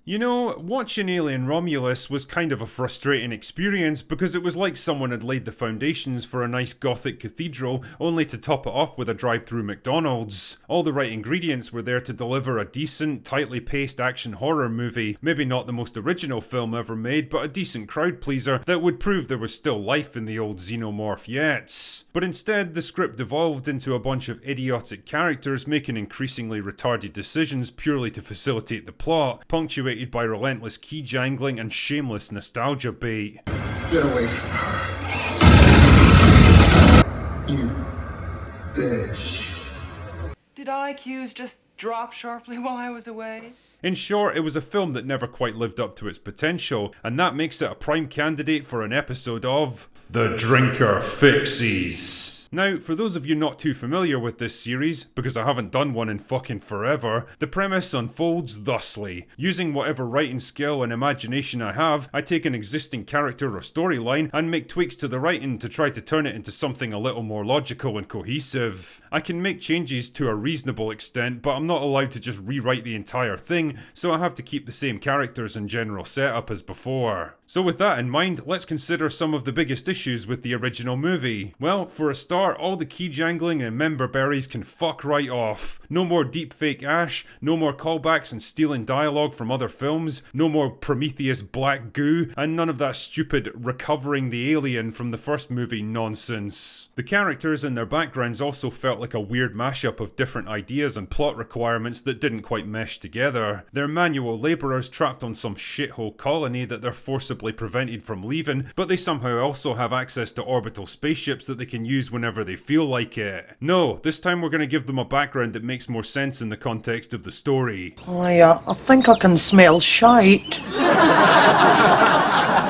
You know, watching Alien Romulus was kind of a frustrating experience because it was like someone had laid the foundations for a nice gothic cathedral only to top it off with a drive-through McDonald's. All the right ingredients were there to deliver a decent, tightly paced action horror movie. Maybe not the most original film ever made, but a decent crowd pleaser that would prove there was still life in the old xenomorph yet. But instead, the script devolved into a bunch of idiotic characters making increasingly retarded decisions purely to facilitate the plot, punctuated by relentless key jangling and shameless nostalgia bait. Get away from her. You bitch. Did IQs just drop sharply while I was away? In short, it was a film that never quite lived up to its potential, and that makes it a prime candidate for an episode of The Drinker Fixies. Now, for those of you not too familiar with this series, because I haven't done one in fucking forever, the premise unfolds thusly. Using whatever writing skill and imagination I have, I take an existing character or storyline and make tweaks to the writing to try to turn it into something a little more logical and cohesive. I can make changes to a reasonable extent, but I'm not allowed to just rewrite the entire thing, so I have to keep the same characters and general setup as before. So with that in mind, let's consider some of the biggest issues with the original movie. Well, for a start, all the key jangling and member berries can fuck right off. No more deepfake Ash, no more callbacks and stealing dialogue from other films, no more Prometheus black goo, and none of that stupid recovering the alien from the first movie nonsense. The characters and their backgrounds also felt like a weird mashup of different ideas and plot requirements that didn't quite mesh together. They're manual labourers trapped on some shithole colony that they're forcibly prevented from leaving, but they somehow also have access to orbital spaceships that they can use whenever they feel like it. No, this time we're going to give them a background that makes more sense in the context of the story. I think I can smell shite.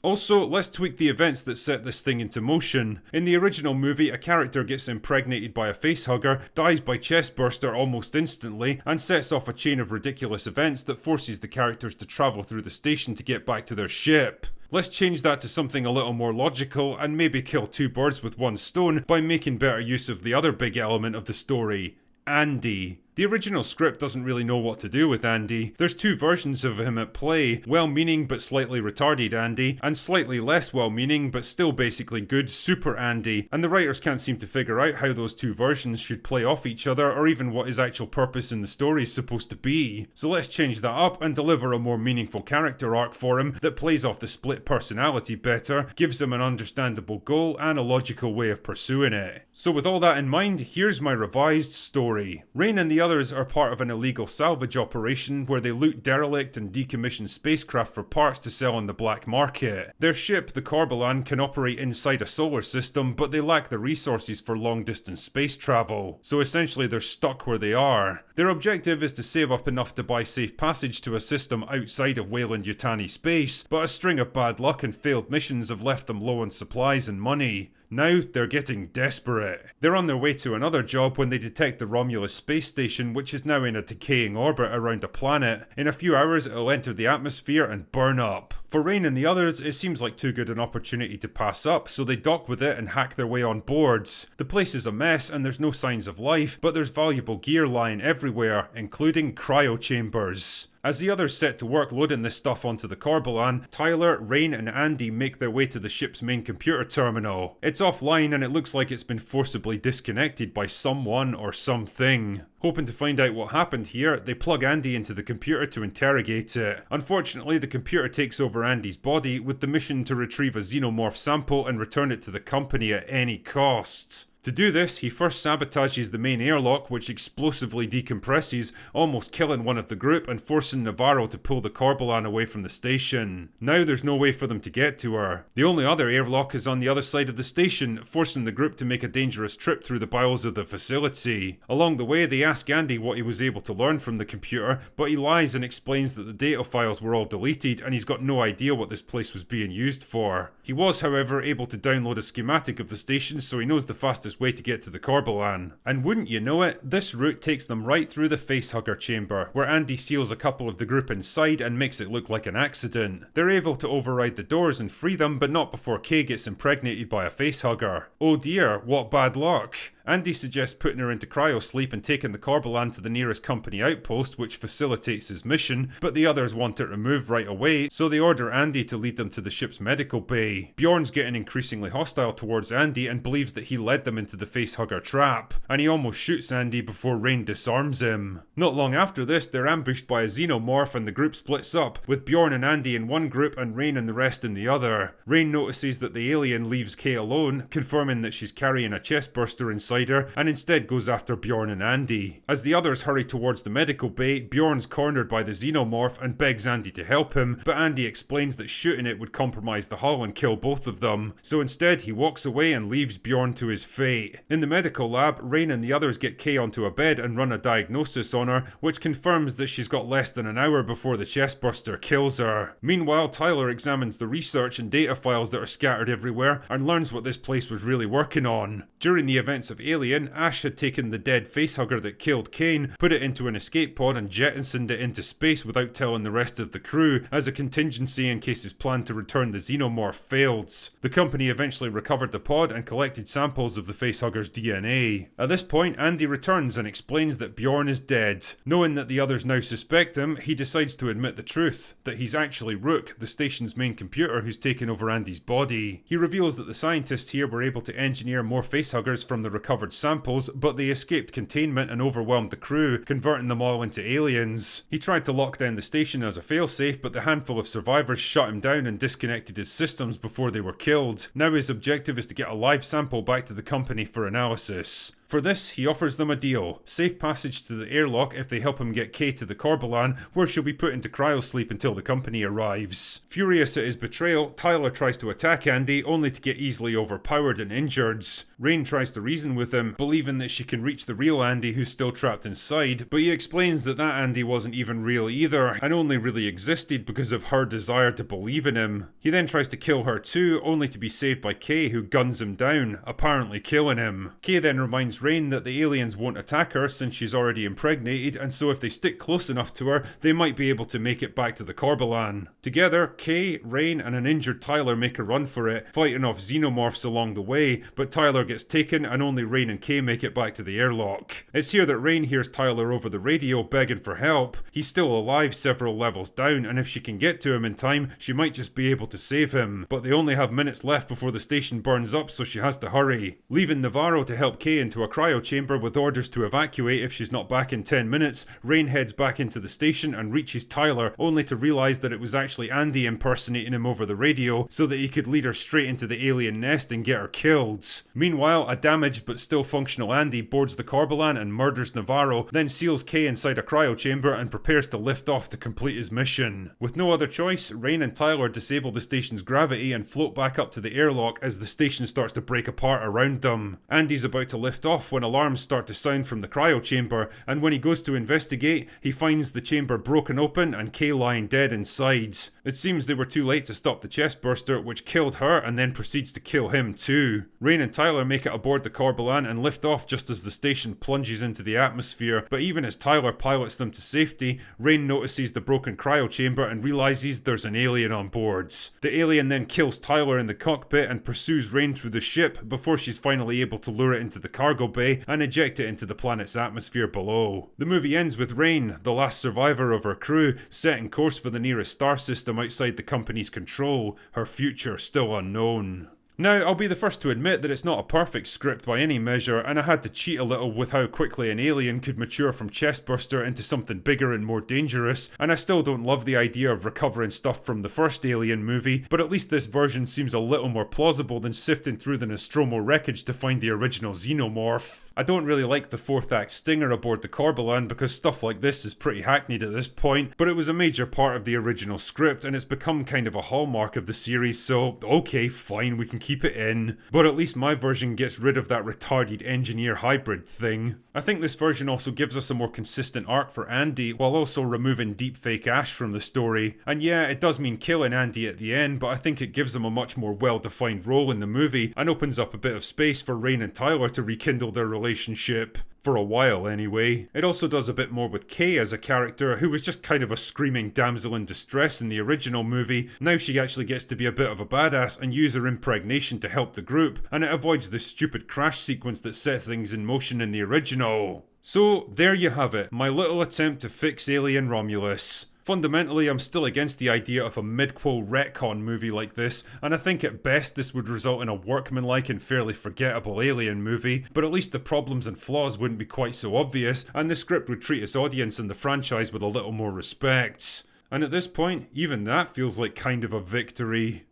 Also, let's tweak the events that set this thing into motion. In the original movie, a character gets impregnated by a facehugger, dies by chestburster almost instantly, and sets off a chain of ridiculous events that forces the characters to travel through the station to get back to their ship. Let's change that to something a little more logical and maybe kill two birds with one stone by making better use of the other big element of the story, Andy. The original script doesn't really know what to do with Andy. There's two versions of him at play, well-meaning but slightly retarded Andy, and slightly less well-meaning but still basically good Super Andy, and the writers can't seem to figure out how those two versions should play off each other or even what his actual purpose in the story is supposed to be. So let's change that up and deliver a more meaningful character arc for him that plays off the split personality better, gives him an understandable goal and a logical way of pursuing it. So with all that in mind, here's my revised story. Rain and the others are part of an illegal salvage operation where they loot derelict and decommissioned spacecraft for parts to sell on the black market. Their ship, the Corbelan, can operate inside a solar system, but they lack the resources for long-distance space travel, so essentially they're stuck where they are. Their objective is to save up enough to buy safe passage to a system outside of Weyland-Yutani space, but a string of bad luck and failed missions have left them low on supplies and money. Now, they're getting desperate. They're on their way to another job when they detect the Romulus space station, which is now in a decaying orbit around a planet. In a few hours, it'll enter the atmosphere and burn up. For Rain and the others, it seems like too good an opportunity to pass up, so they dock with it and hack their way on boards. The place is a mess and there's no signs of life, but there's valuable gear lying everywhere, including cryo chambers. As the others set to work loading this stuff onto the Corbelan, Tyler, Rain and Andy make their way to the ship's main computer terminal. It's offline and it looks like it's been forcibly disconnected by someone or something. Hoping to find out what happened here, they plug Andy into the computer to interrogate it. Unfortunately, the computer takes over Andy's body with the mission to retrieve a xenomorph sample and return it to the company at any cost. To do this, he first sabotages the main airlock, which explosively decompresses, almost killing one of the group and forcing Navarro to pull the Corbelan away from the station. Now there's no way for them to get to her. The only other airlock is on the other side of the station, forcing the group to make a dangerous trip through the bowels of the facility. Along the way, they ask Andy what he was able to learn from the computer, but he lies and explains that the data files were all deleted and he's got no idea what this place was being used for. He was, however, able to download a schematic of the station, so he knows the fastest way to get to the Corbelan. And wouldn't you know it, this route takes them right through the facehugger chamber, where Andy seals a couple of the group inside and makes it look like an accident. They're able to override the doors and free them, but not before Kay gets impregnated by a facehugger. Oh dear, what bad luck. Andy suggests putting her into cryosleep and taking the Corbelan to the nearest company outpost, which facilitates his mission, but the others want it removed right away, so they order Andy to lead them to the ship's medical bay. Bjorn's getting increasingly hostile towards Andy and believes that he led them into the facehugger trap, and he almost shoots Andy before Rain disarms him. Not long after this, they're ambushed by a xenomorph and the group splits up, with Bjorn and Andy in one group and Rain and the rest in the other. Rain notices that the alien leaves Kay alone, confirming that she's carrying a chestburster inside her, and instead goes after Bjorn and Andy. As the others hurry towards the medical bay, Bjorn's cornered by the xenomorph and begs Andy to help him, but Andy explains that shooting it would compromise the hull and kill both of them, so instead he walks away and leaves Bjorn to his fate. In the medical lab, Rain and the others get Kay onto a bed and run a diagnosis on her, which confirms that she's got less than an hour before the chestburster kills her. Meanwhile, Tyler examines the research and data files that are scattered everywhere and learns what this place was really working on. During the events of Alien, Ash had taken the dead facehugger that killed Kane, put it into an escape pod and jettisoned it into space without telling the rest of the crew, as a contingency in case his plan to return the xenomorph failed. The company eventually recovered the pod and collected samples of the facehugger's DNA. At this point, Andy returns and explains that Bjorn is dead. Knowing that the others now suspect him, he decides to admit the truth, that he's actually Rook, the station's main computer who's taken over Andy's body. He reveals that the scientists here were able to engineer more facehuggers from the recovered samples, but they escaped containment and overwhelmed the crew, converting them all into aliens. He tried to lock down the station as a failsafe, but the handful of survivors shut him down and disconnected his systems before they were killed. Now his objective is to get a live sample back to the company for analysis. For this, he offers them a deal: safe passage to the airlock if they help him get Kay to the Corbelan, where she'll be put into cryosleep until the company arrives. Furious at his betrayal, Tyler tries to attack Andy, only to get easily overpowered and injured. Rain tries to reason with him, believing that she can reach the real Andy who's still trapped inside, but he explains that Andy wasn't even real either, and only really existed because of her desire to believe in him. He then tries to kill her too, only to be saved by Kay, who guns him down, apparently killing him. Kay then reminds Rain that the aliens won't attack her since she's already impregnated, and so if they stick close enough to her, they might be able to make it back to the Corbelan. Together, Kay, Rain and an injured Tyler make a run for it, fighting off xenomorphs along the way, but Tyler gets taken and only Rain and Kay make it back to the airlock. It's here that Rain hears Tyler over the radio begging for help. He's still alive several levels down, and if she can get to him in time, she might just be able to save him, but they only have minutes left before the station burns up, so she has to hurry. Leaving Navarro to help Kay into a cryo chamber with orders to evacuate if she's not back in 10 minutes, Rain heads back into the station and reaches Tyler, only to realise that it was actually Andy impersonating him over the radio so that he could lead her straight into the alien nest and get her killed. Meanwhile, a damaged but still functional Andy boards the Corbelan and murders Navarro, then seals Kay inside a cryo chamber and prepares to lift off to complete his mission. With no other choice, Rain and Tyler disable the station's gravity and float back up to the airlock as the station starts to break apart around them. Andy's about to lift off when alarms start to sound from the cryo chamber, and when he goes to investigate, he finds the chamber broken open and Kay lying dead inside. It seems they were too late to stop the chestburster, which killed her and then proceeds to kill him too. Rain and Tyler make it aboard the Corbelan and lift off just as the station plunges into the atmosphere, but even as Tyler pilots them to safety, Rain notices the broken cryo chamber and realises there's an alien on board. The alien then kills Tyler in the cockpit and pursues Rain through the ship before she's finally able to lure it into the cargo bay and eject it into the planet's atmosphere below. The movie ends with Rain, the last survivor of her crew, setting course for the nearest star system outside the company's control, her future still unknown. Now, I'll be the first to admit that it's not a perfect script by any measure, and I had to cheat a little with how quickly an alien could mature from chestburster into something bigger and more dangerous, and I still don't love the idea of recovering stuff from the first Alien movie, but at least this version seems a little more plausible than sifting through the Nostromo wreckage to find the original xenomorph. I don't really like the fourth act stinger aboard the Corbelan because stuff like this is pretty hackneyed at this point, but it was a major part of the original script and it's become kind of a hallmark of the series, so okay, fine, we can keep it in. But at least my version gets rid of that retarded engineer hybrid thing. I think this version also gives us a more consistent arc for Andy, while also removing deepfake Ash from the story. And yeah, it does mean killing Andy at the end, but I think it gives him a much more well-defined role in the movie, and opens up a bit of space for Rain and Tyler to rekindle their relationship. For a while anyway. It also does a bit more with Kay as a character, who was just kind of a screaming damsel in distress in the original movie. Now she actually gets to be a bit of a badass and use her impregnation to help the group, and it avoids the stupid crash sequence that set things in motion in the original. So there you have it, my little attempt to fix Alien Romulus. Fundamentally, I'm still against the idea of a mid-quel retcon movie like this, and I think at best this would result in a workmanlike and fairly forgettable Alien movie, but at least the problems and flaws wouldn't be quite so obvious, and the script would treat its audience and the franchise with a little more respect. And at this point, even that feels like kind of a victory.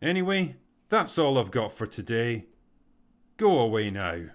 Anyway, that's all I've got for today. Go away now.